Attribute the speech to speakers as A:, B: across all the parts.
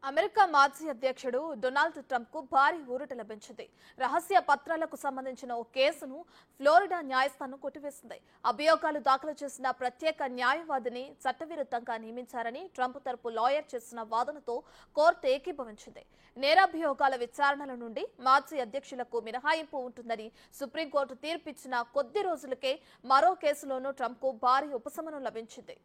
A: America మాజీ అధ్యక్షుడు Donald Trump కు భారీ ఊరట లభించింది. రహస్య పత్రాలకు సంబంధించిన ఓ కేసును ఫ్లోరిడా న్యాయస్థానం కొట్టివేసింది. అభియోగాలు దాఖలు చేసిన ప్రత్యేక న్యాయవాదిని చట్టవిరుద్ధంగా నియమించారని ట్రంప్ తరపు లాయర్ చేసిన వాదనతో కోర్టు ఏకీభవించింది. నేరాభియోగాల విచారణల నుండి మాజీ అధ్యక్షులకు మినహాయింపు ఉంటుందని సుప్రీంకోర్టు తీర్పిచ్చిన కొద్ది రోజులకే మరో కేసులోనూ ట్రంప్ కు భారీ ఉపశమనం లభించింది.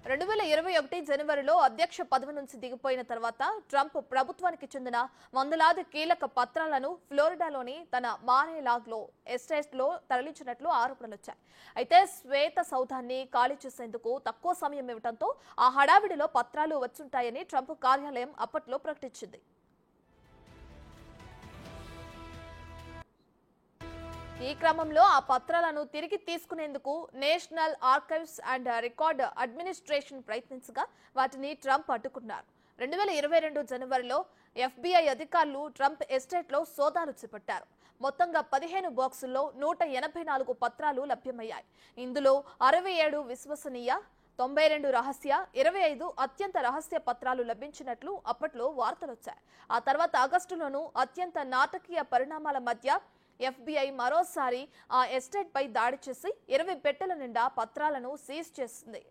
A: 2021 జనవరిలో అధ్యక్ష పదవి నుంచి దిగిపోయిన తర్వాత ట్రంప్ ప్రభుత్వానికి చెందిన వందలాది కీలక పత్రాలను ఫ్లోరిడాలోని తన మార్-ఏ-లాగో ఎస్టేట్లో తరలించినట్లు ఆరోపణలొచ్చాయి. అయితే శ్వేత సౌధాన్ని ఖాళీ చేసేందుకు తక్కువ సమయం ఇవ్వడంతో ఆ హడావిడిలో పత్రాలు వచ్చుంటాయని ట్రంప్ కార్యాలయం అప్పట్లో ప్రకటించింది. ఈ క్రమంలో ఆ పత్రాలను తిరిగి తీసుకునేందుకు national archives and record administration ప్రయత్నించగా వాటిని ట్రంప్ అడ్డుకున్నారు. 2022 జనవరిలో FBI అధికారులు ట్రంప్ ఎస్టేట్లో సోదాలు చేపట్టారు. మొత్తంగా 15 బాక్సుల్లో 184 పత్రాలు లభ్యమయ్యాయి. ఇందులో 67 విశ్వసనీయ, 92 రహస్య, 25 అత్యంత రహస్య పత్రాలు లభించినట్లు అప్పట్లో వార్తలొచ్చాయి. ఆ తర్వాత ఆగస్టులోనూ అత్యంత నాటకీయ పరిణామాల మధ్య FBI మరోసారి ఆ ఎస్టేట్ పై దాడి చేసి 20 పెట్టెల నిండా పత్రాలను సీజ్ చేసింది.